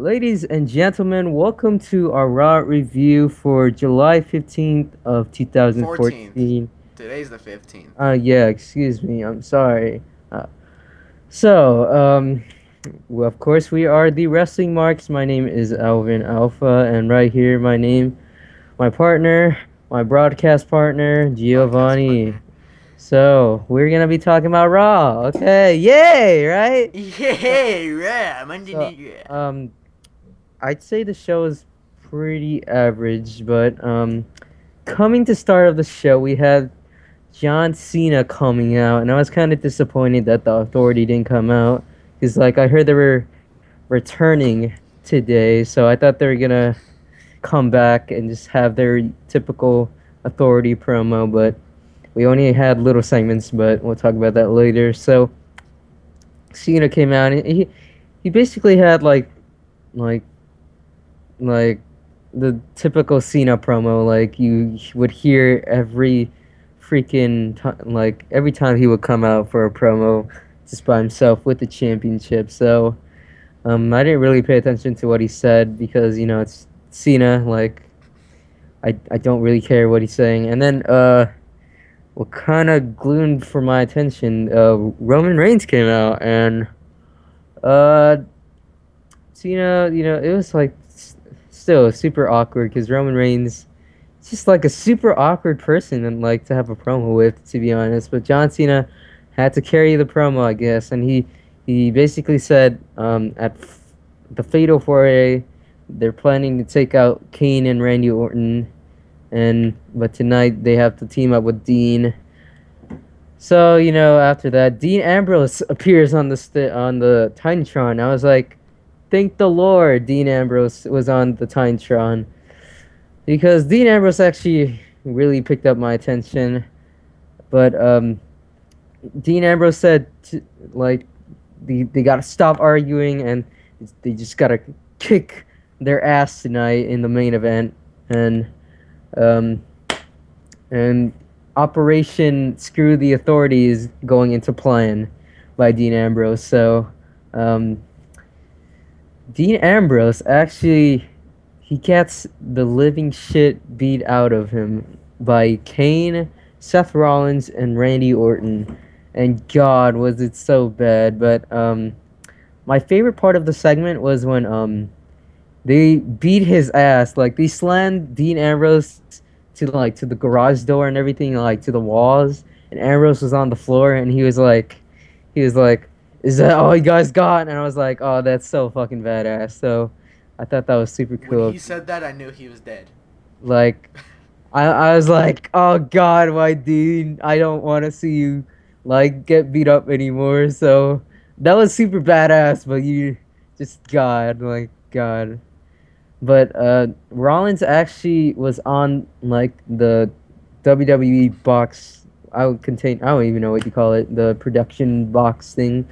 Ladies and gentlemen, welcome to our Raw review for July 15th of 14th. 2014. Today's the 15th. Yeah, excuse me, I'm sorry. Uh, so, well, of course, we are the Wrestling Marks. My name is Alvin Alpha, and right here, my partner, my broadcast partner, Broadcast Giovanni. partner. So, we're gonna be talking about Raw. Okay, yay, right? So, Yeah, yeah, Monday so, Night yeah. um, I'd say the show is pretty average, but coming to start of the show, we had John Cena coming out, and I was kind of disappointed that the Authority didn't come out, because like I heard they were returning today, so I thought they were gonna come back and just have their typical Authority promo, but we only had little segments, but we'll talk about that later. So Cena came out, and he basically had like like the typical Cena promo, like you would hear every freaking time, like every time he would come out for a promo just by himself with the championship. So I didn't really pay attention to what he said because it's Cena. Like I don't really care what he's saying. And then what kind of glued for my attention, Roman Reigns came out and uh Cena, it was like still super awkward because Roman Reigns is just like a super awkward person and like to have a promo with, to be honest. But John Cena had to carry the promo, I guess, and he basically said the Fatal 4A they're planning to take out Kane and Randy Orton, and but tonight they have to team up with Dean. So after that, Dean Ambrose appears on the Titantron. I was like, thank the Lord, Dean Ambrose was on the Titantron because Dean Ambrose actually really picked up my attention. But Dean Ambrose said like they gotta stop arguing and they just gotta kick their ass tonight in the main event, and um, and Operation Screw the Authority is going into plan by Dean Ambrose. So um, Dean Ambrose actually he gets the living shit beat out of him by Kane, Seth Rollins, and Randy Orton. And God, was it so bad. But my favorite part of the segment was when they beat his ass. Like they slammed Dean Ambrose to the garage door and everything, like to the walls. And Ambrose was on the floor, and he was like, "Is that all you guys got?" And I was like, "Oh, that's so fucking badass." So I thought that was super When cool. he said that, I knew he was dead. Like I was like, "Oh God, why, Dean? I don't want to see you like get beat up anymore." So that was super badass. But you just God. But Rollins actually was on like the WWE box. I don't even know what you call it, the production box thing.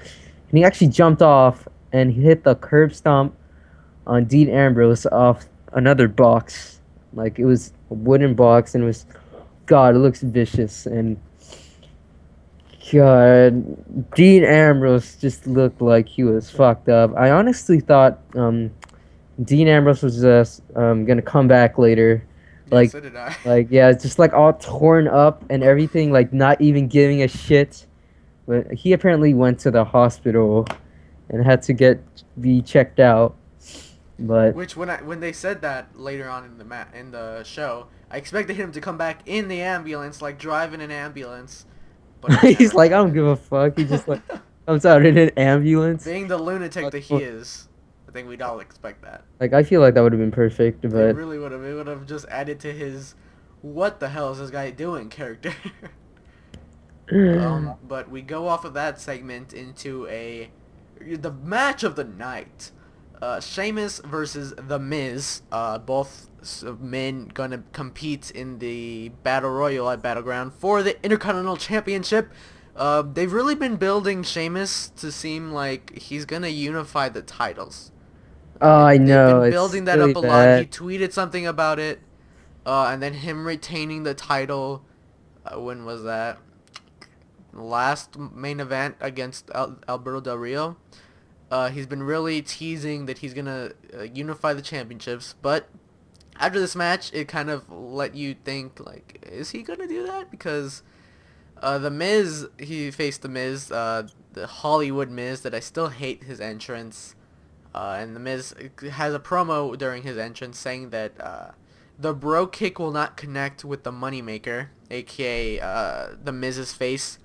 And he actually jumped off and he hit the curb stomp on Dean Ambrose off another box. Like it was a wooden box and it was God, it looks vicious and God, Dean Ambrose just looked like he was fucked up. I honestly thought Dean Ambrose was just gonna come back later, Yeah, like so did I. yeah, just like all torn up and everything, like not even giving a shit. But he apparently went to the hospital and had to be checked out. But Which when they said that later on in the show, I expected him to come back in the ambulance, like driving an ambulance, but it he's never like, I don't happened. give a fuck. He just like comes out in an ambulance. Being the lunatic Like, that he is, I think we'd all expect that. I feel like that would have been perfect, It but really would have. It would have just added to his "what the hell is this guy doing" character. But we go off of that segment into the match of the night. Sheamus versus The Miz. Both men gonna compete in the Battle Royal at Battleground for the Intercontinental Championship. They've really been building Sheamus to seem like he's gonna unify the titles. oh, I They've know been it's building that really up a lot. He bad. tweeted something about it, and then him retaining the title. When was that? Last main event against Alberto Del Rio. He's been really teasing that he's gonna unify the championships, but after this match, it kind of let you think, like, is he gonna do that? Because the Miz, he faced the Miz, the Hollywood Miz, that I still hate his entrance. And the Miz has a promo during his entrance saying that the bro kick will not connect with the Moneymaker, aka the Miz's face.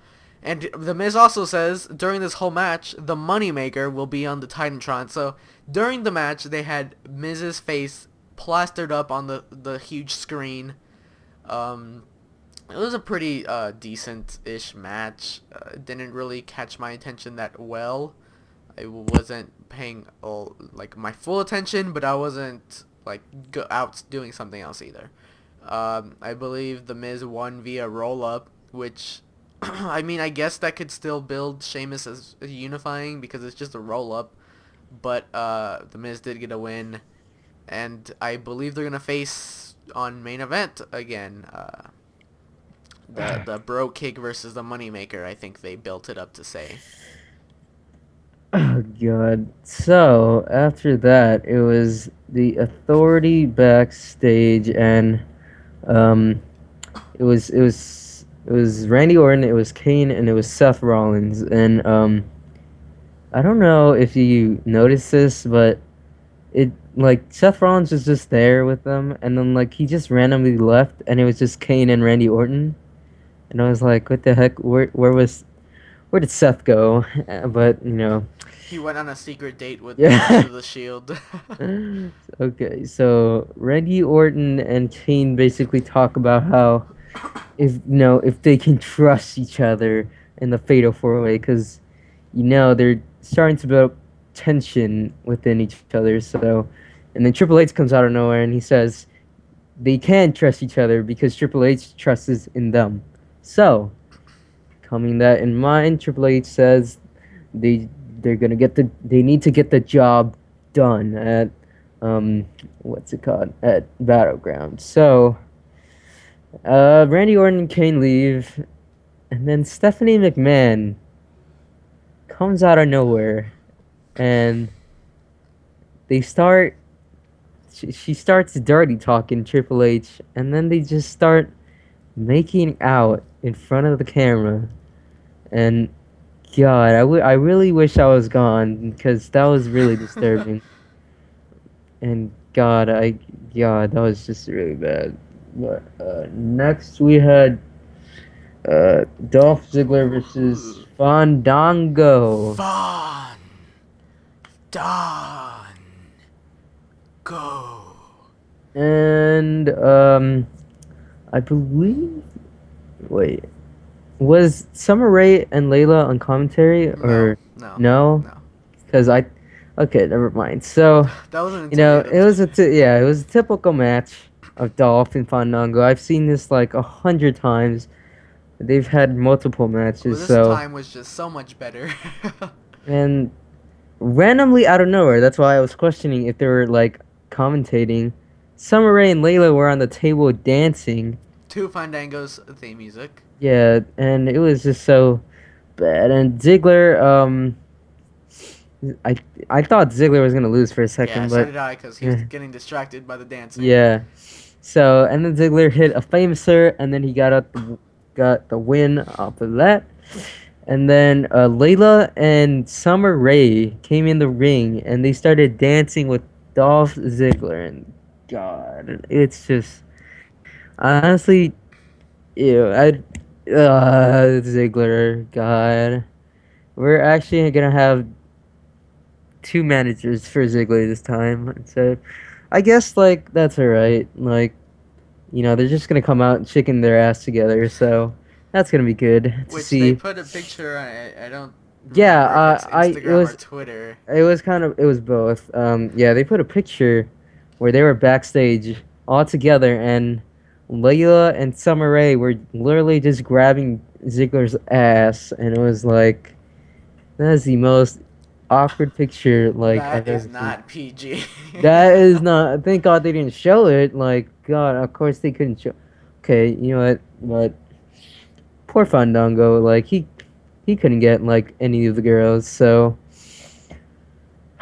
And the Miz also says during this whole match, the Moneymaker will be on the Titantron. So during the match, they had Miz's face plastered up on the huge screen. It was a pretty decent-ish match. It didn't really catch my attention that well. I wasn't paying like my full attention, but I wasn't like out doing something else either. I believe the Miz won via roll-up, which I mean, I guess that could still build Sheamus as unifying because it's just a roll-up. But the Miz did get a win, and I believe they're gonna face on main event again. The bro kick versus the Moneymaker. I think they built it up to say. Oh god. So after that, it was the Authority backstage, and um, it was Randy Orton, it was Kane, and it was Seth Rollins, and I don't know if you noticed this, but it like Seth Rollins was just there with them, and then like he just randomly left, and it was just Kane and Randy Orton, and I was like, what the heck? Where did Seth go? But He went on a secret date with the yeah. Rest of the Shield. Okay, so Randy Orton and Kane basically talk about how if they can trust each other in the Fatal 4-Way, because they're starting to build tension within each other. So, and then Triple H comes out of nowhere and he says they can trust each other because Triple H trusts in them. So, coming that in mind, Triple H says they they need to get the job done at what's it called, at Battleground. So Randy Orton and Kane leave, and then Stephanie McMahon comes out of nowhere, and they start. She starts dirty talking Triple H, and then they just start making out in front of the camera, and God, I really wish I was gone because that was really disturbing. And God, that was just really bad. But next we had Dolph Ziggler versus Fandango. Fun. Done. Go. And I believe, wait, was Summer Rae and Layla on commentary or No. no? Because okay, never mind. So That wasn't it was it was a typical match of Dolph and Fandango. I've seen this like 100 times. They've had multiple matches. This So time was just so much better. and randomly out of nowhere, that's why I was questioning if they were like commentating. Summer Rae and Layla were on the table dancing. To Fandango's theme music. Yeah, and it was just so bad. And Ziggler, I thought Ziggler was gonna lose for a second, Yeah, but so did I, because he was getting distracted by the dancing. yeah. So and then Ziggler hit a famouser, and then he got the win off of that. And then Layla and Summer Rae came in the ring, and they started dancing with Dolph Ziggler, and God, it's just honestly, Ziggler, God, we're actually gonna have two managers for Ziggler this time. So, I guess like that's alright. Like, they're just gonna come out and chicken their ass together. So that's gonna be good to Which see. they put a picture. I don't. Yeah, Remember if it's Instagram or Twitter. It was both. Yeah, they put a picture where they were backstage all together, and Layla and Summer Rae were literally just grabbing Ziggler's ass, and it was like, that is the most awkward picture like I've That ever is seen. not PG. That is not. Thank God they didn't show it. Like, God, of course they couldn't show. Okay, you know what? But poor Fandango, like he couldn't get like any of the girls. So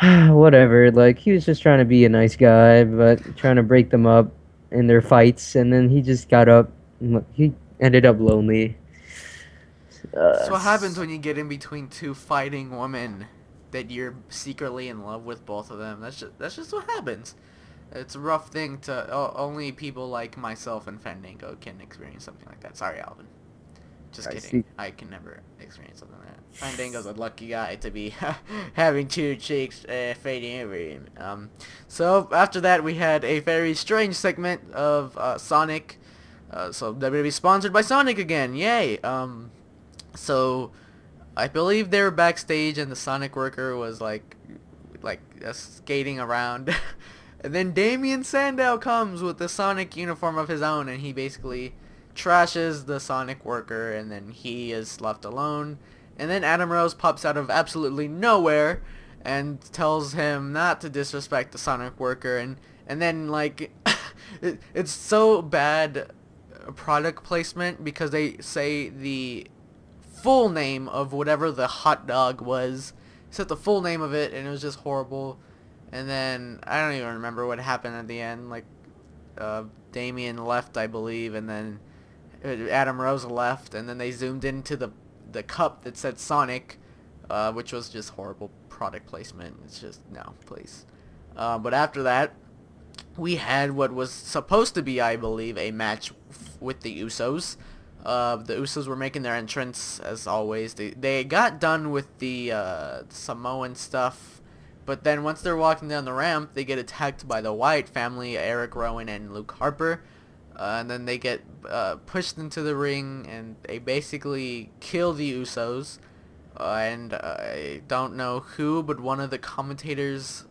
whatever. Like he was just trying to be a nice guy, but trying to break them up in their fights, and then he just got up. He ended up lonely. That's what happens S- when you get in between two fighting women that you're secretly in love with both of them. That's just what happens. It's a rough thing to only people like myself and Fandango can experience something like that. Sorry, Alvin. Just I kidding. see. I can never experience something like that. Fandango's a lucky guy to be having two chicks fighting over him. So after that, we had a very strange segment of Sonic. So WWE sponsored by Sonic again. Yay. So I believe they were backstage and the Sonic worker was like skating around. And then Damien Sandow comes with the Sonic uniform of his own, and he basically trashes the Sonic worker, and then he is left alone. And then Adam Rose pops out of absolutely nowhere and tells him not to disrespect the Sonic worker, and then like it's so bad product placement because they say the full name of whatever the hot dog was. He said the full name of it, and it was just horrible. And then I don't even remember what happened at the end. Like Damien left, I believe, and then Adam Rose left, and then they zoomed into the cup that said Sonic, which was just horrible product placement. It's just no, please. But after that, we had what was supposed to be, I believe, a match with the Usos. The Usos were making their entrance as always. They got done with the Samoan stuff, but then once they're walking down the ramp, they get attacked by the Wyatt family, Eric Rowan and Luke Harper. And then they get pushed into the ring, and they basically kill the Usos. And I don't know who, but one of the commentators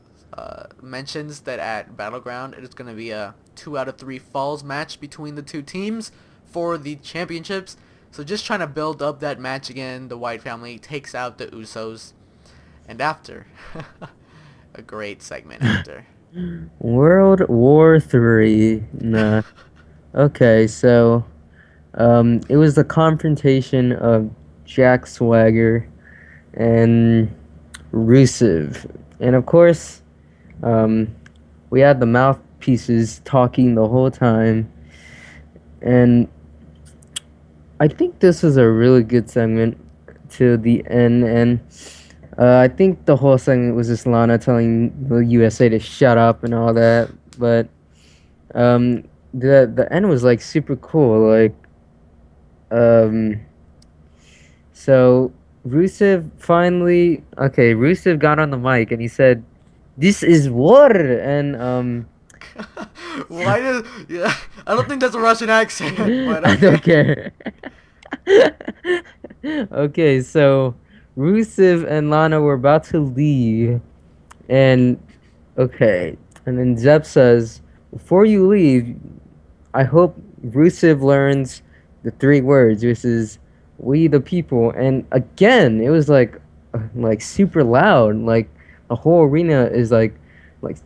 mentions that at Battleground it is going to be a 2 out of 3 falls match between the two teams for the championships. So just trying to build up that match again. The Wyatt family takes out the Usos, and after a great segment after. World War III. Nah. Okay, so it was the confrontation of Jack Swagger and Rusev, and of course, um, we had the mouthpieces talking the whole time, and I think this was a really good segment to the end, and I think the whole segment was just Lana telling the USA to shut up and all that, but um, the end was like super cool, like um, so Rusev got on the mic and he said, "This is war," and Why does? Yeah, I don't think that's a Russian accent, but I don't okay. care. Okay, so Rusev and Lana were about to leave, and okay, and then Zeb says, "Before you leave, I hope Rusev learns the 3 words, which is "We the people." And again, it was like super loud. Like the whole arena is like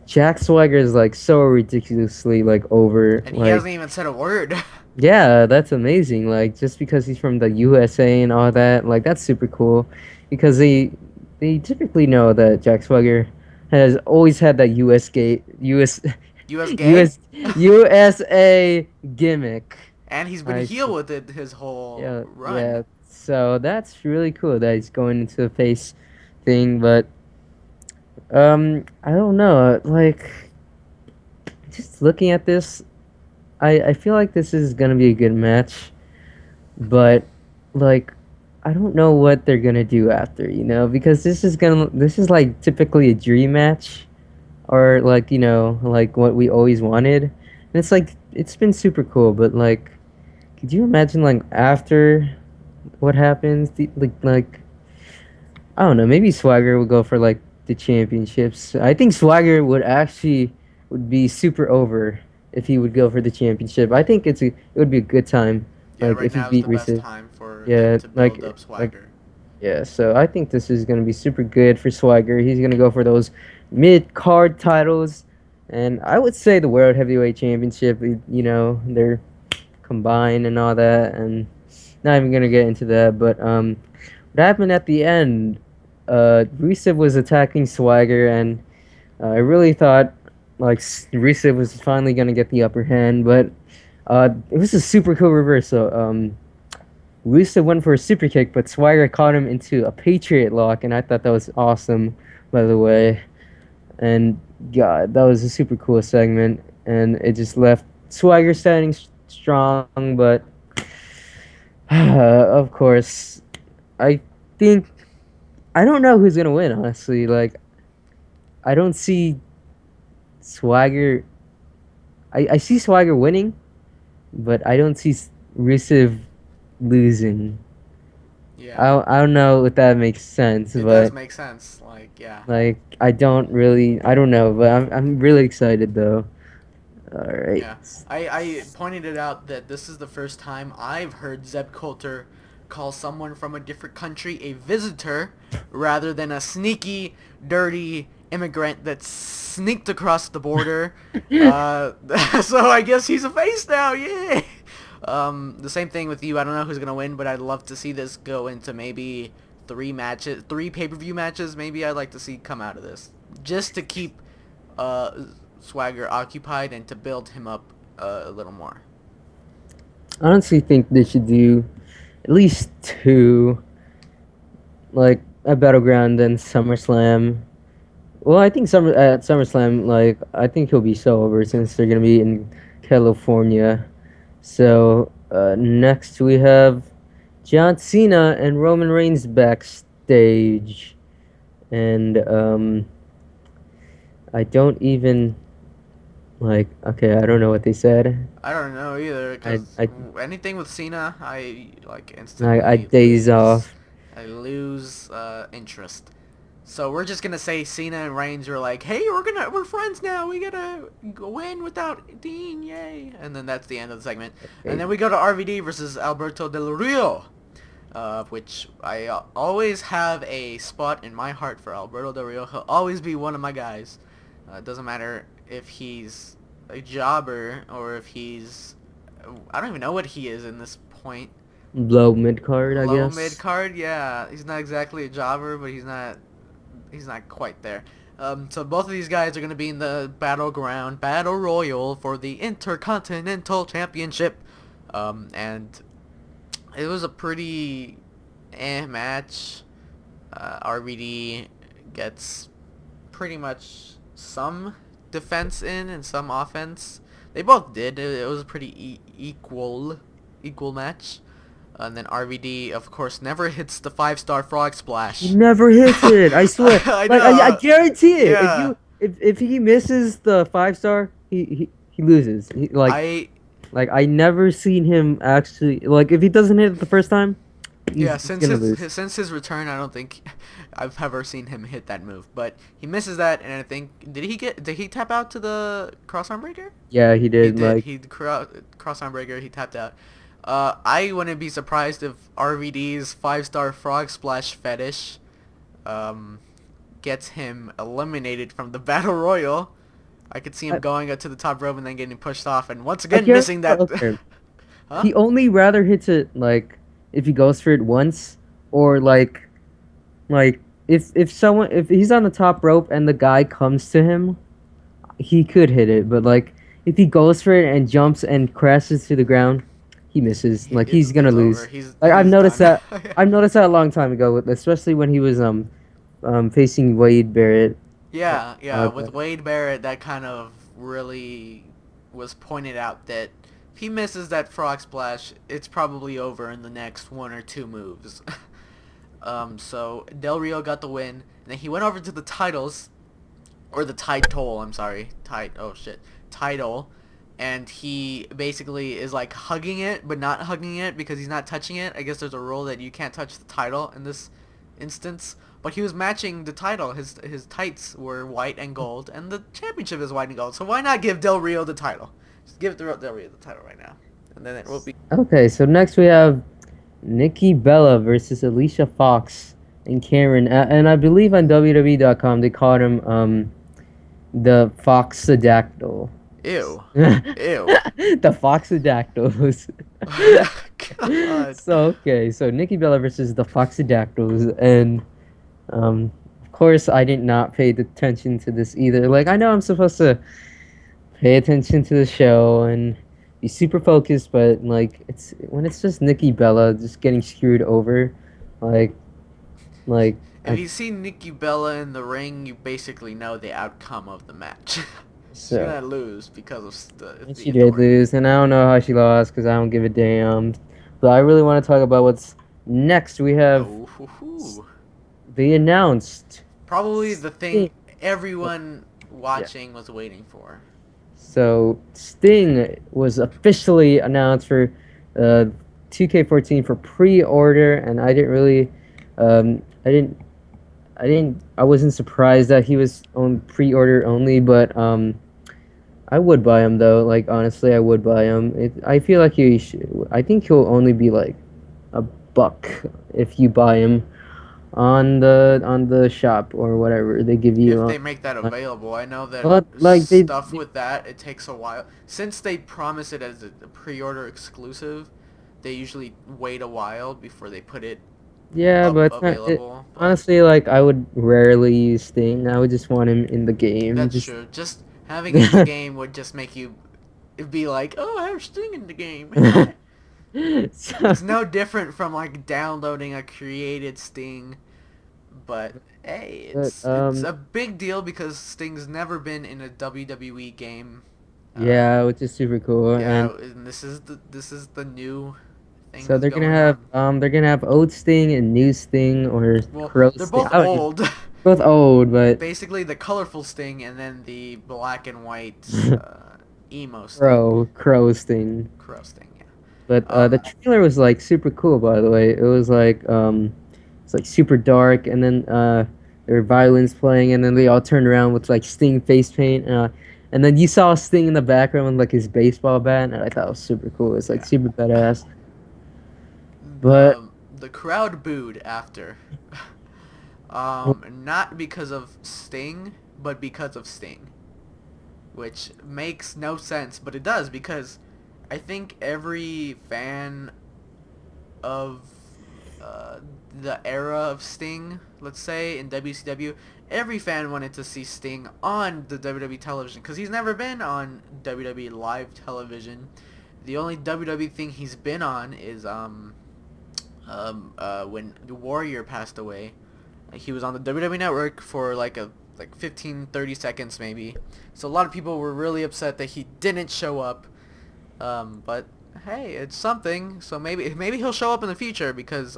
Jack Swagger is like so ridiculously like over. And he Like hasn't even said a word. yeah, that's amazing. Like just because he's from the USA and all that, like that's super cool. Because they typically know that Jack Swagger has always had that U.S. gay? US USA gimmick. And he's been I heel see. with it his whole Yeah, run. yeah. So that's really cool that he's going into the face thing, but I don't know. Like just looking at this, I feel like this is gonna be a good match, but like I don't know what they're gonna do after, because this is like typically a dream match or like like what we always wanted, and it's like it's been super cool, but like could you imagine like after what happens like I don't know, maybe Swagger would go for like the championships. I think Swagger would be super over if he would go for the championship. I think it would be a good time Yeah, like right if he now is beat the best Rusev. time for him Yeah, to build up swagger. yeah, so I think this is gonna be super good for Swagger. He's gonna go for those mid card titles, and I would say the World Heavyweight Championship. They're combined and all that, and not even gonna get into that. But what happened at the end? Rusev was attacking Swagger, and I really thought like Rusev was finally gonna get the upper hand, but it was a super cool reversal. Rusev went for a super kick, but Swagger caught him into a Patriot lock, and I thought that was awesome, by the way. And God, that was a super cool segment, and it just left Swagger standing strong, but of course, I think I don't know who's gonna win. Honestly, like I don't see Swagger. I see Swagger winning, but I don't see Rusev losing. Yeah. I don't know if that makes sense, It does but make sense. Like, yeah. like I don't know, but I'm really excited though. All right. Yeah. I pointed it out that this is the first time I've heard Zeb Coulter call someone from a different country a visitor rather than a sneaky, dirty immigrant that sneaked across the border. So I guess he's a face now. Yay! The same thing with you. I don't know who's gonna win, but I'd love to see this go into maybe 3 pay-per-view matches. Maybe I'd like to see come out of this just to keep Swagger occupied and to build him up a little more. I honestly think they should do at least 2, like at Battleground and SummerSlam. Well, I think at SummerSlam, like I think he'll be so over since they're gonna be in California. So next we have John Cena and Roman Reigns backstage, and I don't even like. Okay, I don't know what they said. I don't know either, because I anything with Cena, I like instantly I daze off. I lose interest. So we're just gonna say Cena and Reigns are like, hey, we're friends now. We gotta win without Dean, yay! And then that's the end of the segment. Okay. And then we go to RVD versus Alberto Del Rio, which I always have a spot in my heart for Alberto Del Rio. He'll always be one of my guys. It doesn't matter if he's a jobber or if he's, I don't even know what he is in this point. Low mid card, I Low guess. mid card, yeah. He's not exactly a jobber, but he's not quite there. So both of these guys are going to be in the Battleground Battle Royal for the Intercontinental Championship. And it was a pretty match. RVD gets pretty much some defense in and some offense. They both did. It was a pretty equal match. And then RVD, of course, never hits the 5-star frog splash. He never hits it. I swear. I Like know. I guarantee it. Yeah. If he misses the 5-star, he loses. I never seen him actually like if he doesn't hit it the first time. He's since gonna lose. since his return, I don't think I've ever seen him hit that move. But he misses that, and I think did he tap out to the crossarm breaker? Yeah, he did. He did. Like He crossarm breaker. He tapped out. I wouldn't be surprised if RVD's 5-star frog splash fetish gets him eliminated from the Battle Royal. I could see him going up to the top rope and then getting pushed off, and once again missing that. Okay. Huh? He only rather hits it like if he goes for it once, or like if he's on the top rope and the guy comes to him, he could hit it. But like if he goes for it and jumps and crashes to the ground, he misses. Like he's gonna lose. Like I've noticed done. that. I've noticed that a long time ago, especially when he was facing Wade Barrett. Yeah. With Wade Barrett, that kind of really was pointed out that if he misses that frog splash, it's probably over in the next 1 or 2 moves. So Del Rio got the win, and then he went over to the titles, or the title. I'm sorry, title. And he basically is like hugging it, but not hugging it because he's not touching it. I guess there's a rule that you can't touch the title in this instance. But he was matching the title. His tights were white and gold, and the championship is white and gold. So why not give Del Rio the title? Just give Del Rio the title right now, and then it will be. Okay, so next we have Nikki Bella versus Alicia Fox and Cameron, and I believe on WWE.com they called him the Foxodactyl. Ew. The Foxodactyls. God. So Nikki Bella versus the Foxodactyls, and Of course, I did not pay attention to this either. Like, I know I'm supposed to pay attention to the show and be super focused, but like, it's when it's just Nikki Bella just getting screwed over, like, like If I you see Nikki Bella in the ring, you basically know the outcome of the match. She's so gonna lose because of the she did authority. lose, and I don't know how she lost because I don't give a damn. But I really want to talk about what's next. We have Oh, hoo, hoo. they announced. Probably the thing Sting. everyone Yeah. watching was waiting for. So Sting was officially announced for uh, 2K14 for pre-order, and I didn't really, I wasn't surprised that he was on pre-order only, but I would buy him though. Like honestly, I would buy him. I feel like I think he'll only be like a buck if you buy him on the shop or whatever they give you If on. they make that available, I know that But like stuff with that, it takes a while. Since they promise it as a pre-order exclusive, they usually wait a while before they put it yeah, up but available. But honestly, like I would rarely use Sting. I would just want him in the game. that's Just true. Just having it in the game would just make you be like, oh, I have Sting in the game. so, It's no different from like downloading a created Sting, but hey, but it's a big deal because Sting's never been in a WWE game. Uh, yeah, which is super cool. yeah, And and this is the new thing so that's going on. they're gonna have old Sting and new Sting or Well, Crow they're Sting. both I don't even, old. both old, but Basically, the colorful Sting and then the black and white emo Sting, Crow Sting. Crow Sting. Yeah. But the Um, trailer was like super cool, by the way. It was like it's like super dark, and then there were violins playing, and then they all turned around with like Sting face paint, and then you saw Sting in the background with like his baseball bat, and I thought it was super cool. It's like yeah. super badass. But The crowd booed after. Not because of Sting, but because of Sting, which makes no sense, but it does because I think every fan of uh, the era of Sting, let's say in WCW, every fan wanted to see Sting on the WWE television because he's never been on WWE live television. The only WWE thing he's been on is when the Warrior passed away. He was on the WWE Network for like 15, 30 seconds maybe. So a lot of people were really upset that he didn't show up. But hey, it's something. So maybe he'll show up in the future because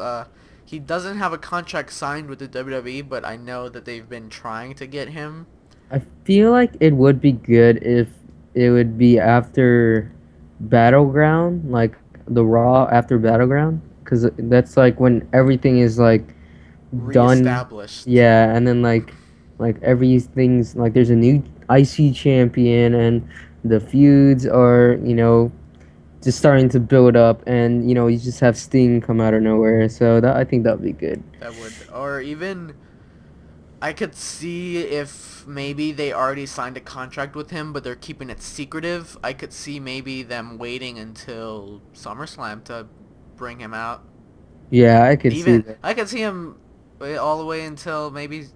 he doesn't have a contract signed with the WWE, but I know that they've been trying to get him. I feel like it would be good if it would be after Battleground, like the Raw after Battleground, because that's like when everything is like done. Reestablished. Yeah, and then like everything's like there's a new IC champion and the feuds are, just starting to build up and you just have Sting come out of nowhere. So that I think that would be good. That would, or even I could see if maybe they already signed a contract with him, but they're keeping it secretive. I could see maybe them waiting until SummerSlam to bring him out. Yeah, I could see Even that. I could see him all the way until maybe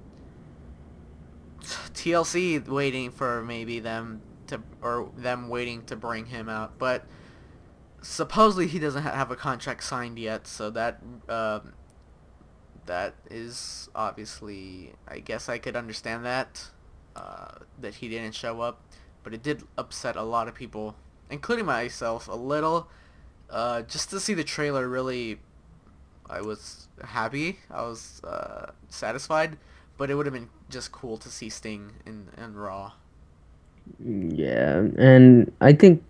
TLC waiting for maybe them to or them waiting to bring him out. But supposedly he doesn't have a contract signed yet, so that is obviously, I guess I could understand that that he didn't show up, but it did upset a lot of people, including myself, a little. Just to see the trailer, really, I was happy. I was satisfied, but it would have been just cool to see Sting in Raw. Yeah, and I think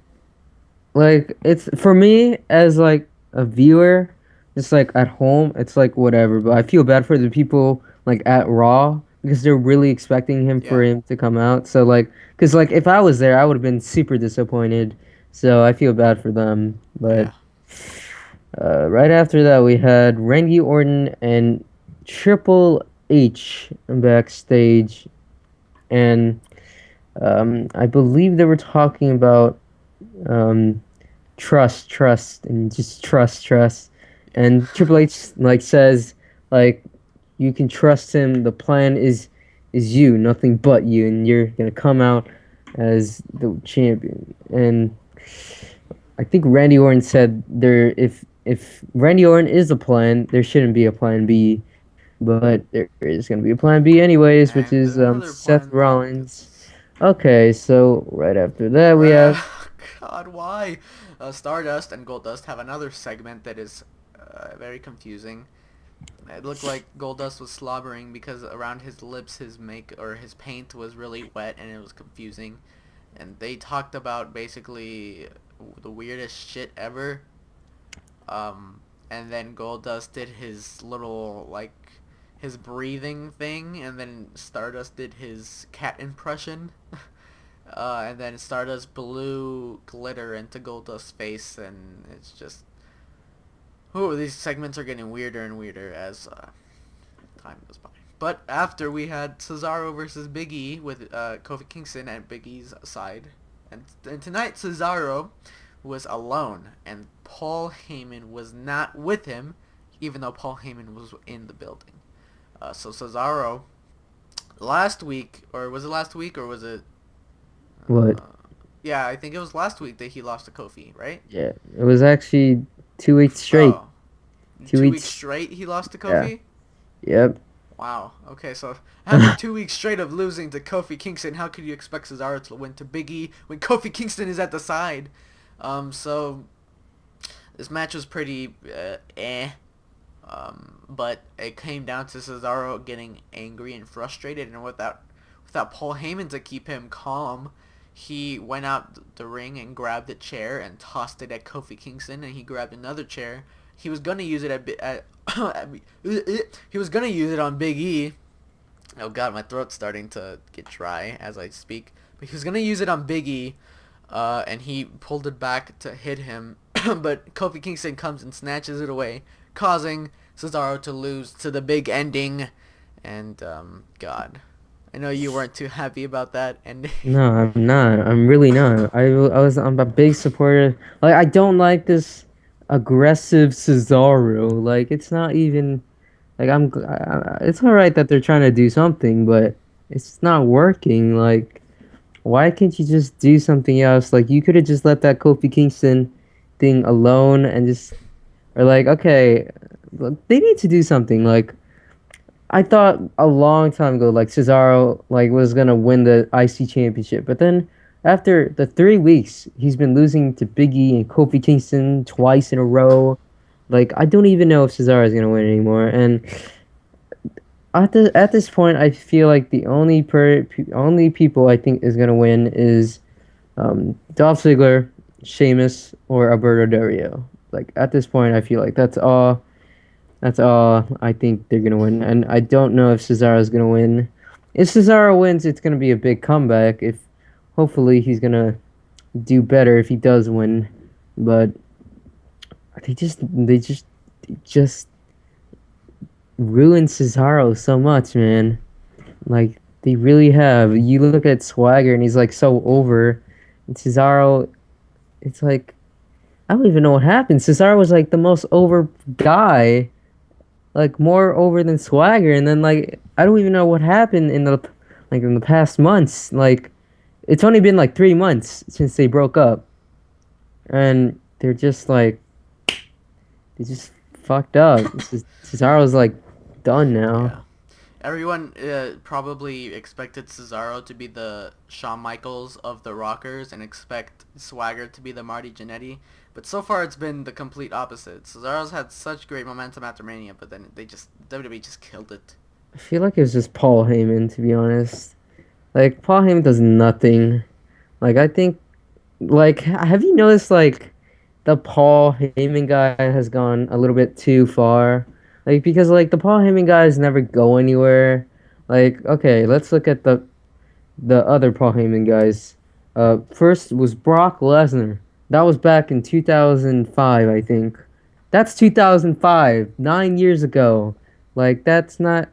like it's for me as like a viewer, just like at home, it's like whatever. But I feel bad for the people like at Raw because they're really expecting Yeah, him to come out. So like, because like if I was there, I would have been super disappointed. So I feel bad for them. But yeah. right after that, we had Randy Orton and Triple H backstage, and I believe they were talking about um, trust, and just trust. And Triple H like says like you can trust him. The plan is you, nothing but you, and you're gonna come out as the champion. And I think Randy Orton said there if Randy Orton is a plan, there shouldn't be a plan B, but there is gonna be a plan B anyways, which And is another Seth plan probably Rollins. gets. Okay, so right after that we Uh, have God, why? Stardust and Goldust have another segment that is very confusing. It looked like Goldust was slobbering because around his lips his paint was really wet and it was confusing. And they talked about basically the weirdest shit ever. Um, and then Goldust did his little his breathing thing, and then Stardust did his cat impression. And then Stardust blew glitter into Goldust's face, and it's just, oh, these segments are getting weirder and weirder as time goes by. But after we had Cesaro versus Big E with Kofi Kingston at Big E's side, and tonight Cesaro was alone, and Paul Heyman was not with him, even though Paul Heyman was in the building. So Cesaro, last week, or was it last week, or was it? what? Yeah, I think it was last week that he lost to Kofi, right? Yeah, it was actually 2 weeks straight. Oh, Two 2 weeks weeks. straight he lost to Yeah. Kofi? Yep. Wow. Okay, so after 2 weeks straight of losing to Kofi Kingston, how could you expect Cesaro to win to Big E when Kofi Kingston is at the side? So this match was pretty eh. But it came down to Cesaro getting angry and frustrated, and without Paul Heyman to keep him calm, he went out the ring and grabbed a chair and tossed it at Kofi Kingston, and he grabbed another chair. He was gonna use it he was gonna use it on Big E. Oh god, my throat's starting to get dry as I speak. But he was gonna use it on Big E, and he pulled it back to hit him. But Kofi Kingston comes and snatches it away, causing Cesaro to lose to the big ending. And God, I know you weren't too happy about that ending. No, I'm not. I'm really not. I'm a big supporter. Like I don't like this aggressive Cesaro. Like it's not even like it's all right that they're trying to do something, but it's not working. Like why can't you just do something else? Like you could have just let that Kofi Kingston thing alone and just or like okay, look, they need to do something. Like I thought a long time ago, like Cesaro, like was gonna win the IC championship, but then after the 3 weeks, he's been losing to Big E and Kofi Kingston twice in a row. Like I don't even know if Cesaro is gonna win anymore. And at this point, I feel like the only people I think is gonna win is Dolph Ziggler, Sheamus, or Alberto Del Rio. Like at this point, I feel like that's all. That's all I think they're gonna win, and I don't know if Cesaro's gonna win. If Cesaro wins, it's gonna be a big comeback. If hopefully he's gonna do better if he does win, but they just ruined Cesaro so much, man. Like they really have. You look at Swagger and he's like so over, and Cesaro, it's like I don't even know what happened. Cesaro was like the most over guy, like more over than Swagger, and then like I don't even know what happened in the past months. Like it's only been like 3 months since they broke up, and they just fucked up. Cesaro's like done now. Yeah. Everyone probably expected Cesaro to be the Shawn Michaels of the Rockers and expect Swagger to be the Marty Jannetty. But so far it's been the complete opposite. Cesaro's had such great momentum after Mania, but then WWE just killed it. I feel like it was just Paul Heyman, to be honest. Like Paul Heyman does nothing. Like I think, like have you noticed like the Paul Heyman guy has gone a little bit too far? Like because like the Paul Heyman guys never go anywhere. Like okay, let's look at the other Paul Heyman guys. First was Brock Lesnar. That was back in 2005, I think. That's 2005, 9 years ago. Like that's not.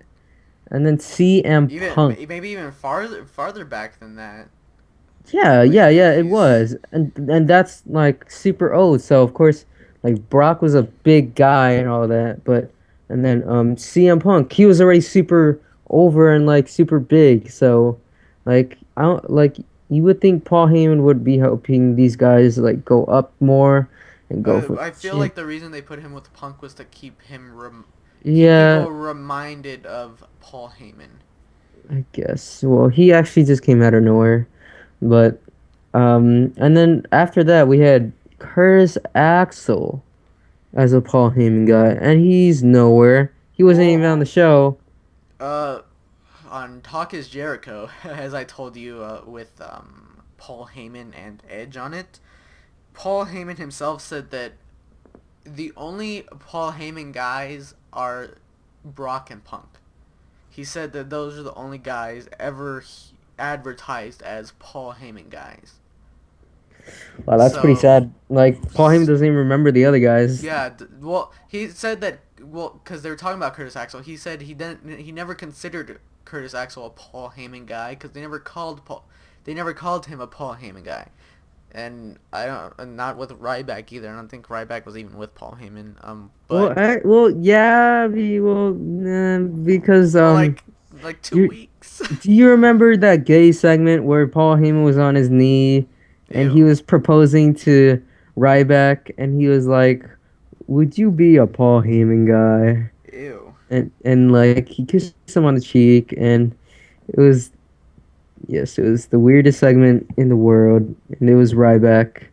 And then CM Even Punk. maybe even farther back than that. Yeah, Like yeah, yeah, it he's was. And that's like super old. So of course, like Brock was a big guy and all that, but And then CM Punk, he was already super over and like super big. So like I don't like you would think Paul Heyman would be helping these guys like go up more and go for I feel champ. like the reason they put him with Punk was to keep Yeah, people reminded of Paul Heyman. I guess. Well, he actually just came out of nowhere. But and then after that we had Curtis Axel as a Paul Heyman guy, and he's nowhere. He wasn't even Well, on the show. uh, on Talk is Jericho, as I told you, with Paul Heyman and Edge on it. Paul Heyman himself said that the only Paul Heyman guys are Brock and Punk. He said that those are the only guys ever advertised as Paul Heyman guys. Wow, that's pretty So, sad. Like Paul Heyman doesn't even remember the other guys. yeah, well, he said that, well, because they were talking about Curtis Axel, he said he never considered Curtis Axel a Paul Heyman guy because they never called him a Paul Heyman guy. And I don't, and not with Ryback either. I don't think Ryback was even with Paul Heyman. But Well, yeah, because for like two you weeks. do you remember that gay segment where Paul Heyman was on his knee and he Ew. was proposing to Ryback and he was like, "Would you be a Paul Heyman guy?" Ew. And like he kissed him on the cheek and it was yes, it was the weirdest segment in the world and it was Ryback.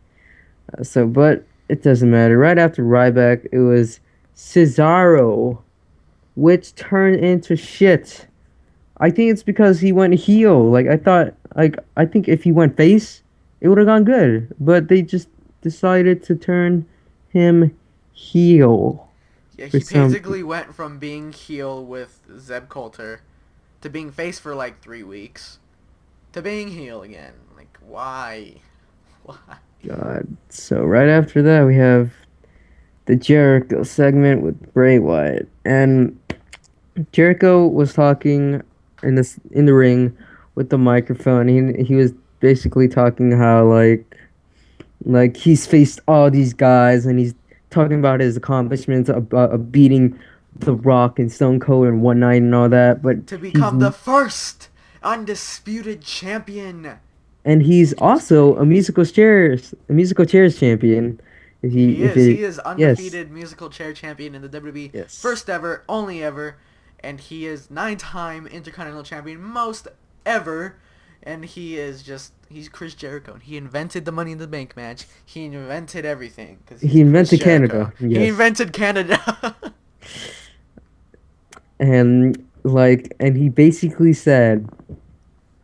But it doesn't matter. Right after Ryback, it was Cesaro, which turned into shit. I think it's because he went heel. I think if he went face, it would have gone good. But they just decided to turn him heel Yeah, for he some. basically went from being heel with Zeb Coulter to being face for like 3 weeks to being heel again. Like, why? Why? God. So right after that, we have the Jericho segment with Bray Wyatt, and Jericho was talking in the ring with the microphone. He was basically talking how like he's faced all these guys and he's talking about his accomplishments of beating The Rock and Stone Cold in one night and all that. But To become the first undisputed champion. he's also a musical chairs champion. He If is. it He is yes undefeated musical chair champion in the WWE. yes First ever, only ever. And he is 9-time Intercontinental Champion, most ever. And he's Chris Jericho. And he invented the Money in the Bank match. He invented everything. Because he he's Chris invented Jericho. Canada He yes. invented Canada. And he basically said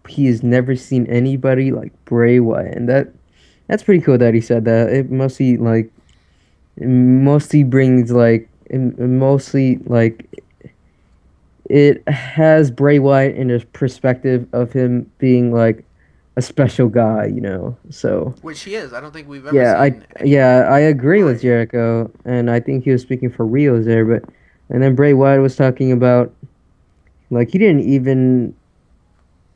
he has never seen anybody like Bray Wyatt, and that's pretty cool that he said that. It mostly brings it has Bray Wyatt in a perspective of him being like a special guy, you know. So Which he is. I don't think we've ever seen yeah, anyone I agree with Bray. Jericho, and I think he was speaking for Rios there, but and then Bray Wyatt was talking about like he didn't even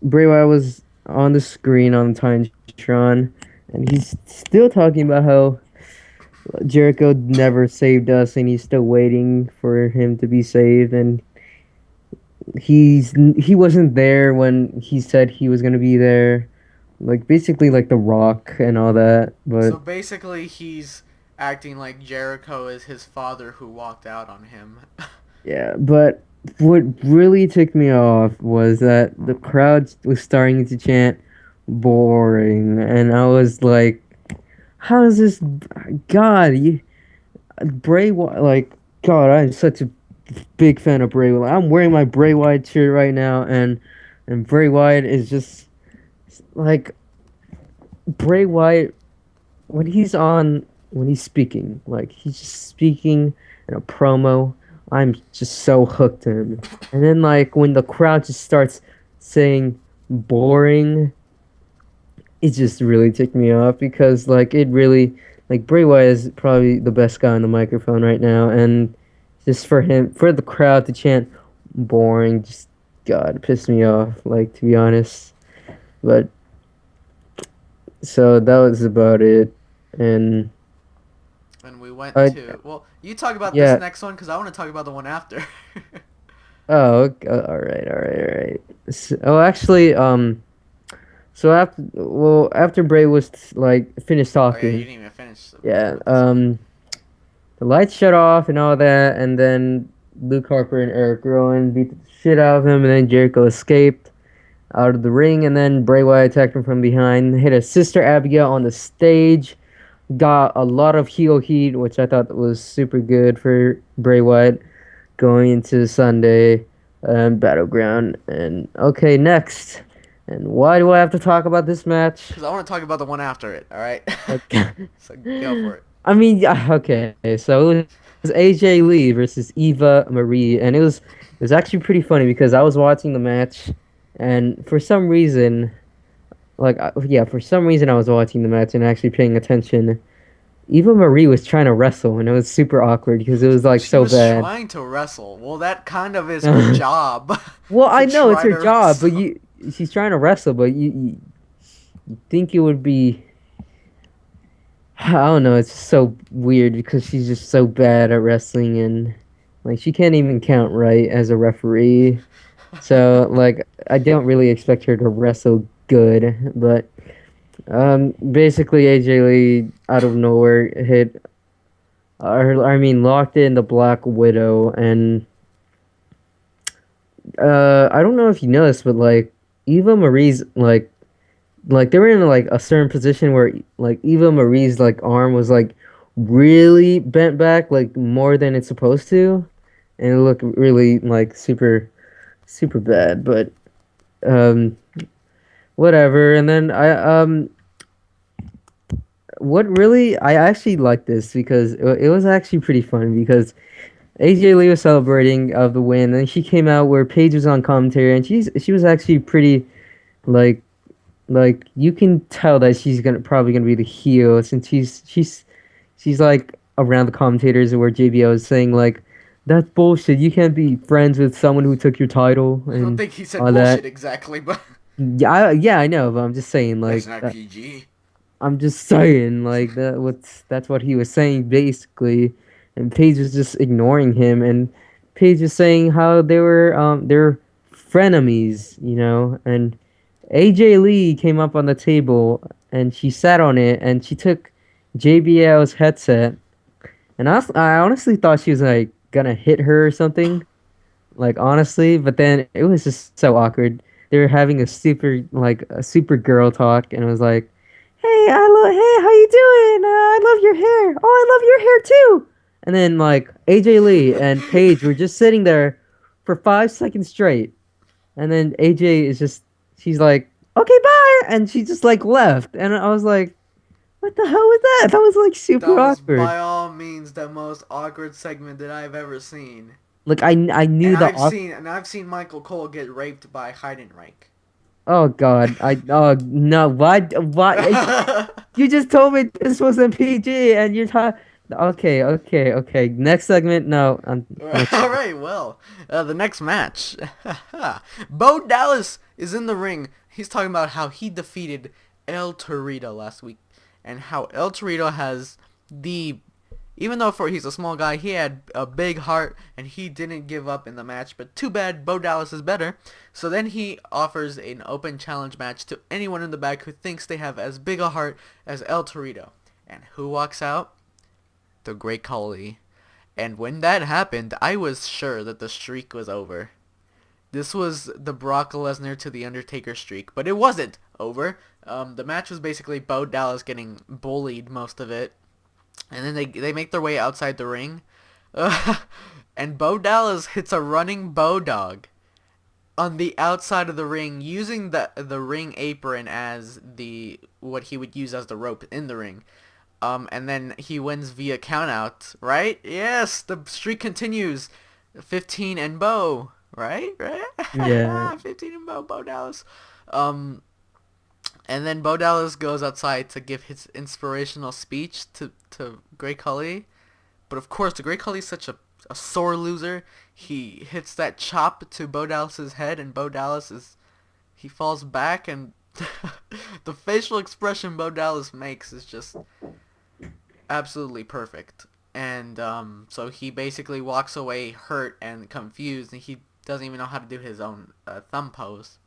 Bray Wyatt was on the screen on the Titantron, and he's still talking about how Jericho never saved us, and he's still waiting for him to be saved, and he wasn't there when he said he was gonna be there, like basically like The Rock and all that. But So basically, he's acting like Jericho is his father who walked out on him. yeah, but what really ticked me off was that the crowd was starting to chant "boring," and I was like, "How is this? God, like God, I'm such a big fan of Bray Wyatt. I'm wearing my Bray Wyatt shirt right now, and Bray Wyatt is just like Bray Wyatt when he's speaking, like he's just speaking in a promo. I'm just so hooked to him. And then like when the crowd just starts saying boring, it just really ticked me off because like it really like Bray Wyatt is probably the best guy on the microphone right now, and just for the crowd to chant boring, just God, it pissed me off. Like to be honest, but so that was about it, and And we went Uh, to. Well, you talk about this yeah. next one because I want to talk about the one after. Oh, okay. All right, all right, all right. Oh, actually, so after Bray was like finished Oh yeah, you talking, didn't even finish yeah, with this one. the lights shut off and all that, and then Luke Harper and Eric Rowan beat the shit out of him, and then Jericho escaped out of the ring, and then Bray Wyatt attacked him from behind, hit a Sister Abigail on the stage, got a lot of heel heat, which I thought was super good for Bray Wyatt going into Sunday Battleground. And okay, next. And why do I have to talk about this match? Because I want to talk about the one after it. All right. Okay. So go for it. I mean, yeah, okay. So it was AJ Lee versus Eva Marie, and it was actually pretty funny because I was watching the match, and for some reason, yeah, for some reason I was watching the match and actually paying attention. Eva Marie was trying to wrestle, and it was super awkward because it was like She so was bad. trying to wrestle. Well, that kind of is her job Well, to I know it's try her to job, but wrestle. she's trying to wrestle, but you think it would be, I don't know, it's just so weird because she's just so bad at wrestling and like she can't even count right as a referee. So like I don't really expect her to wrestle good, but basically AJ Lee out of nowhere hit I mean locked in the Black Widow and I don't know if you noticed, but like Eva Marie's like they were in like a certain position where like Eva Marie's like arm was like really bent back like more than it's supposed to, and it looked really like super bad. But um, whatever. And then what really I actually like this because it was actually pretty fun because AJ Lee was celebrating of the win, and she came out where Paige was on commentary, and she was actually pretty like you can tell that she's gonna probably gonna be the heel since she's like around the commentators where JBL is saying like that's bullshit. You can't be friends with someone who took your title I don't and think he said all that. bullshit exactly, but Yeah, I know, but I'm just saying that's like not PG. I'm just saying like that's what he was saying basically, and Paige was just ignoring him, and Paige was saying how they're frenemies, and AJ Lee came up on the table and she sat on it and she took JBL's headset, and I honestly thought she was like gonna hit her or something, like honestly, but then it was just so awkward. They were having a super girl talk, and it was like, hey, how you doing? I love your hair. Oh, I love your hair too. And then like AJ Lee and Paige were just sitting there for 5 seconds straight, and then AJ is just she's like, okay, bye, and she just like left, and I was like, what the hell was that? That was like That super was awkward. by all means the most awkward segment that I've ever seen. Like I And knew the I've awkward. seen and I've seen Michael Cole get raped by Heidenreich. Oh God, I oh no, why you just told me this wasn't PG and you're talking. Okay. Next segment. No, next All segment. right, well, the next match. Bo Dallas is in the ring. He's talking about how he defeated El Torito last week and how El Torito has the even though he's a small guy, he had a big heart and he didn't give up in the match. But too bad, Bo Dallas is better. So then he offers an open challenge match to anyone in the back who thinks they have as big a heart as El Torito. And who walks out? The Great Khali. And when that happened, I was sure that the streak was over. This was the Brock Lesnar to the Undertaker streak, but it wasn't over. The match was basically Bo Dallas getting bullied most of it, and then they make their way outside the ring, and Bo Dallas hits a running Bo Dog on the outside of the ring using the ring apron as the what he would use as the rope in the ring. And then he wins via countout, right? Yes, the streak continues. 15 and Bo, right? Yeah, Right? 15 and Bo Dallas. Um, and then Bo Dallas goes outside to give his inspirational speech to Great Khali. But of course, the Great Khali is such a sore loser. He hits that chop to Bo Dallas's head, and Bo Dallas he falls back, and the facial expression Bo Dallas makes is just absolutely perfect. and so he basically walks away hurt and confused, and he doesn't even know how to do his own thumb pose.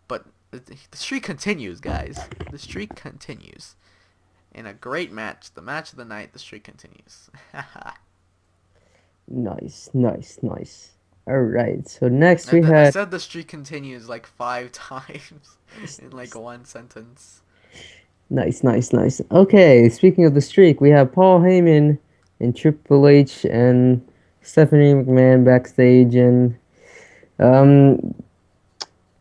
But the streak continues, guys. The streak continues. In a great match, the match of the night, the streak continues. Nice, nice, nice. All right. So next we I had said the streak continues like 5 times in like one sentence. nice, nice, nice. Okay, speaking of the streak, we have Paul Heyman and Triple H and Stephanie McMahon backstage, and um,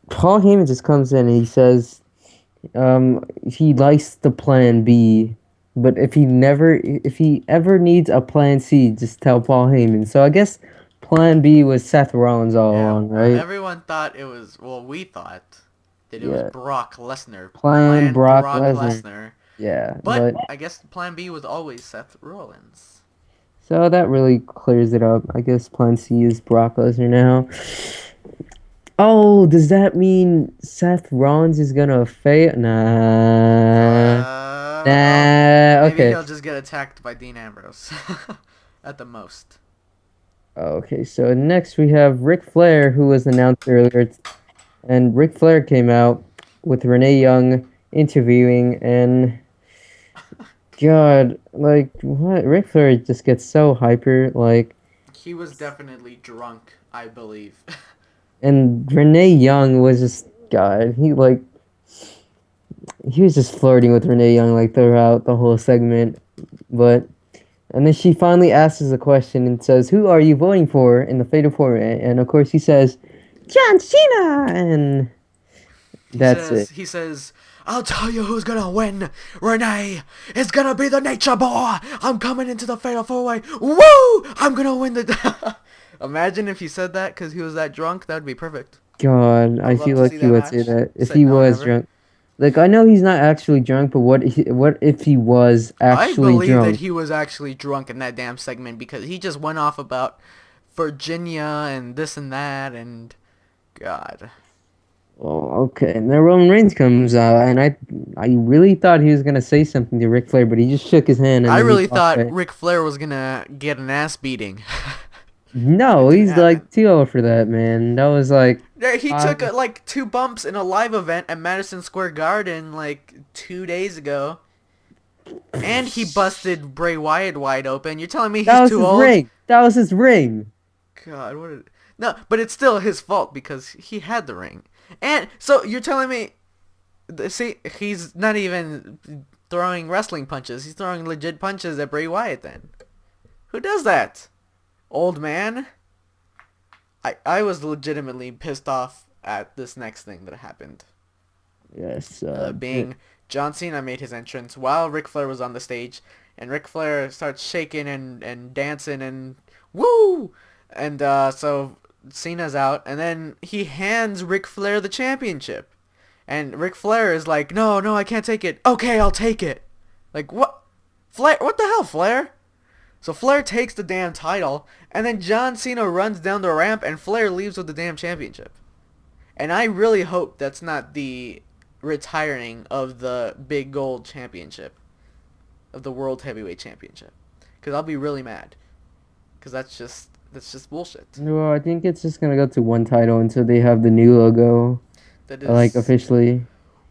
Paul Heyman just comes in and he says, he likes the Plan B, but if he ever needs a Plan C, just tell Paul Heyman. So I guess Plan B was Seth Rollins all Yeah, along, right? everyone thought it was, well, we thought that it was Yeah, Brock Lesnar. Plan Plan Brock Brock Lesnar. Lesnar. Yeah, But but I guess Plan B was always Seth Rollins. so that really clears it up. I guess Plan C is Brock Lesnar now. Oh, does that mean Seth Rollins is gonna fail? Nah. Oh, Nah. maybe Okay. he'll just get attacked by Dean Ambrose. At the most. Okay, so next we have Ric Flair, who was announced earlier, and Ric Flair came out with Renee Young interviewing, and God, like, what? Ric Flair just gets so hyper, like, He was definitely drunk, I believe. and Renee Young was just, God, he was just flirting with Renee Young, like, throughout the whole segment, but, and then she finally asks us a question and says, "Who are you voting for in the Fatal 4?" And of course he says, "John Cena!" And that's it. He says, I'll tell you who's gonna win, Renee. It's gonna be the Nature Boy. I'm coming into the Fatal 4-Way. Woo! I'm gonna win the... Imagine if he said that because he was that drunk. That would be perfect. God, I I would love feel to like see he that would say match. that if Said he no one was ever. drunk. Like, I know he's not actually drunk, but what if he was I actually believe that drunk? he was actually drunk in that damn segment because he just went off about Virginia and this and that and... God. Oh, okay. And then Roman Reigns comes out, and I really thought he was gonna say something to Ric Flair, but he just shook his hand and I then he really walked thought away. Ric Flair was gonna get an ass beating. No, It didn't he's happen. like too old for that, man. That was like Yeah, he took five. like 2 bumps in a live event at Madison Square Garden like 2 days ago, and he busted Bray Wyatt wide open. You're telling me he's That was too his old? ring. That was his ring. God, what? No, but it's still his fault because he had the ring. And so you're telling me, see, he's not even throwing wrestling punches. He's throwing legit punches at Bray Wyatt. Then who does that? Old man. I was legitimately pissed off at this next thing that happened. Yes. Being John Cena made his entrance while Ric Flair was on the stage, and Ric Flair starts shaking and dancing and woo! And so Cena's out, and then he hands Ric Flair the championship. And Ric Flair is like, no, no, I can't take it. Okay, I'll take it. Like, what? Flair? What the hell, Flair? So Flair takes the damn title, and then John Cena runs down the ramp, and Flair leaves with the damn championship. And I really hope that's not the retiring of the big gold championship, of the World Heavyweight Championship. Because I'll be really mad. Because that's just bullshit. well, I think it's just gonna go to one title until they have the new logo, That like is... officially.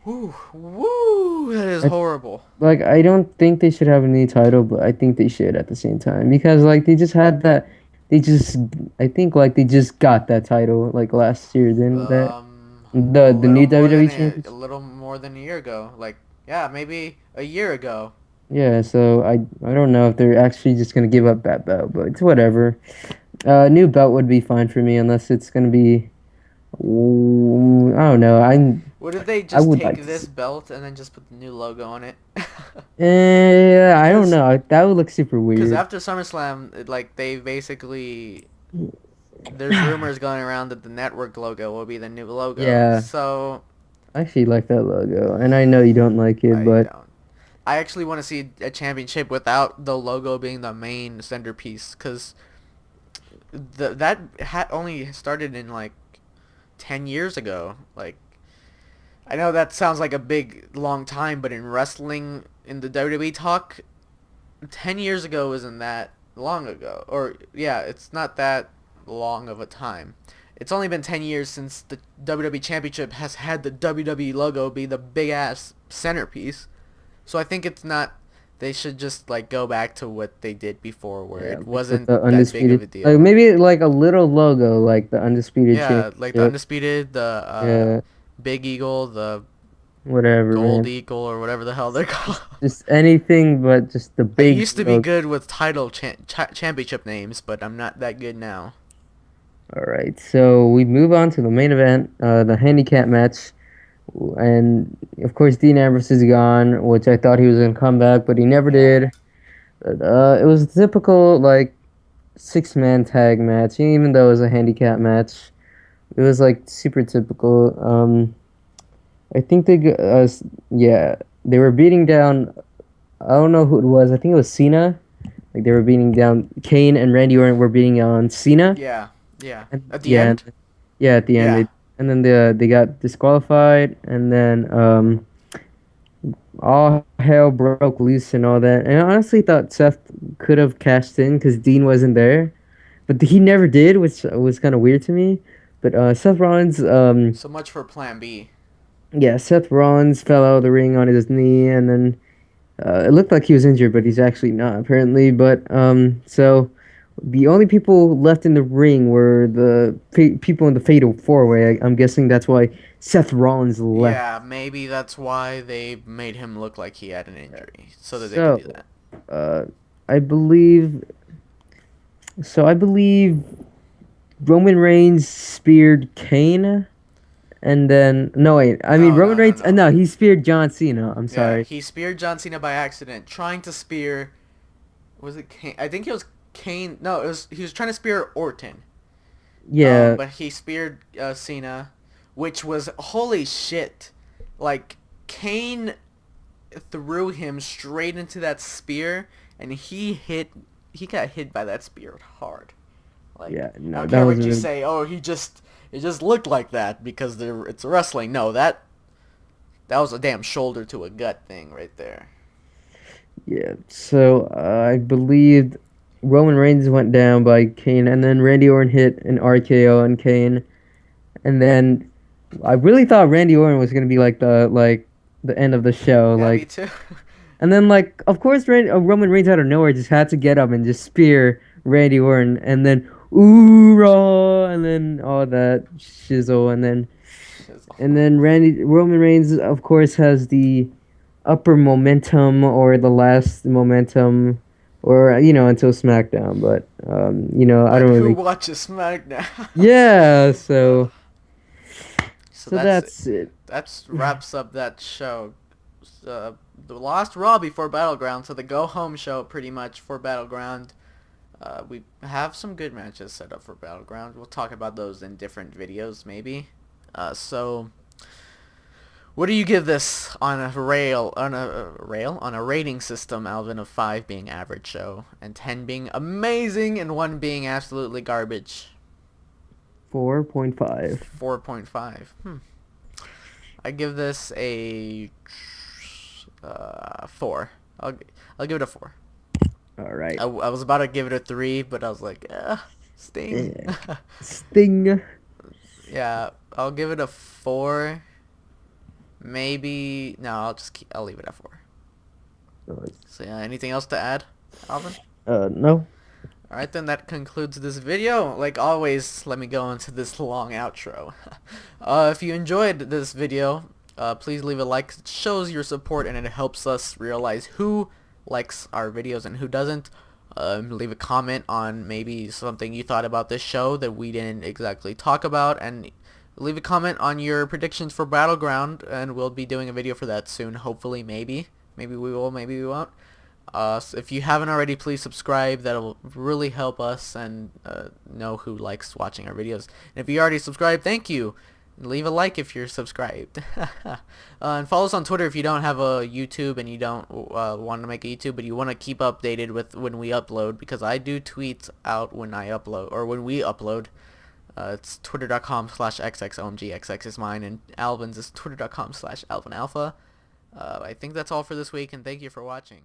Woo, that is I horrible. like I don't think they should have a new title, but I think they should at the same time because like they just had that. They just I think like they just got that title like last year. Then that A the little new more WWE than a champions. little more than a year ago. Like, yeah, maybe a year ago. Yeah, so I don't know if they're actually just gonna give up that belt, but it's whatever. New belt would be fine for me unless it's gonna be. I don't know. What if they I just would take like to this see. belt and then just put the new logo on it? I don't Because know. That would look super weird. after SummerSlam, like they basically, there's rumors going around that the network logo will be the new logo. Yeah, So I actually like that logo, and I know you don't like it, I but don't. I actually want to see a championship without the logo being the main centerpiece, because only started in like 10 years ago. Like, I know that sounds like a big long time, but in wrestling, in the WWE talk, 10 years ago isn't that long ago. Or, yeah, it's not that long of a time. It's only been 10 years since the WWE Championship has had the WWE logo be the big-ass centerpiece. So I think it's not... They should just, like, go back to what they did before, where Yeah, it like with wasn't the that big of undisputed, a like deal. maybe like a little logo, like the undisputed Yeah, like the championship. Undisputed, the Yeah, Big Eagle, the whatever, Gold man. Eagle, or whatever the hell they're called. Just anything, but just the I big used to be logo. good with title championship names, but I'm not that good now. All right, so we move on to the main event, the handicap match, and of course Dean Ambrose is gone, which I thought he was gonna come back, but he never Yeah. did. But, it was a typical like 6-man tag match, even though it was a handicap match. It was like super typical. I think yeah, they were beating down. I don't know who it was. I think it was Cena. Like they were beating down Kane and Randy Orton were beating on Cena. Yeah. Yeah. And At the yeah, end? yeah. At the end, Yeah. and then they got disqualified, and then all hell broke loose and all that. And I honestly thought Seth could have cashed in because Dean wasn't there, but he never did, which was kind of weird to me. But Seth Rollins, So much for Plan B. yeah, Seth Rollins fell out of the ring on his knee, and then it looked like he was injured, but he's actually not apparently. But so the only people left in the ring were the people in the Fatal 4-Way. I'm guessing that's why Seth Rollins left. Yeah, maybe that's why they made him look like he had an injury, so that they could do So that. uh, I believe. So I believe Roman Reigns speared Kane, and then no wait, I mean No, Roman no, no, Reigns. no. No, he speared John Cena. I'm Yeah, sorry. he speared John Cena by accident, trying to spear. Was it Kane? I think it was Kane. No, it was he was trying to spear Orton. Yeah, But he speared Cena, which was holy shit. Like Kane threw him straight into that spear, and he got hit by that spear hard. Like yeah. I No, don't that care was what you really. say. Oh, it just looked like that because it's wrestling. No, that was a damn shoulder to a gut thing right there. Yeah, so I believed Roman Reigns went down by Kane, and then Randy Orton hit an RKO on Kane, and then I really thought Randy Orton was gonna be like the end of the show, Yeah, me like, too. and then like of course Roman Reigns out of nowhere just had to get up and just spear Randy Orton, and then ooh raw, and then all that shizzle, and then Roman Reigns of course has the upper momentum or the last momentum or until SmackDown, but I But don't who really. watches SmackDown? Yeah, so Ugh. So so that's it. that's it. That wraps up that show. The last Raw before Battleground, so the go home show pretty much for Battleground. We have some good matches set up for Battleground. We'll talk about those in different videos maybe. So what do you give this on a rating system, Alvin, of 5 being average show and 10 being amazing and 1 being absolutely garbage? 4.5. 4.5. I give this a 4. I'll give it a 4. All right. I was about to give it a 3, but I was like, Sting. Yeah. Sting. Yeah, I'll give it a 4. Maybe no, I'll leave it at 4. So yeah, anything else to add, Alvin? No. Alright then, that concludes this video. Like always, let me go into this long outro. If you enjoyed this video, please leave a like. It shows your support and it helps us realize who likes our videos and who doesn't. Leave a comment on maybe something you thought about this show that we didn't exactly talk about, and leave a comment on your predictions for Battleground, and we'll be doing a video for that soon, hopefully, maybe. Maybe we will, maybe we won't. So if you haven't already, please subscribe. That'll really help us and know who likes watching our videos. And if you already subscribed, thank you. Leave a like if you're subscribed. And follow us on Twitter if you don't have a YouTube and you don't want to make a YouTube, but you want to keep updated with when we upload, because I do tweets out when I upload, or when we upload. It's twitter.com/xxomgxx is mine, and Alvin's is twitter.com/alvinalpha. I think that's all for this week, and thank you for watching.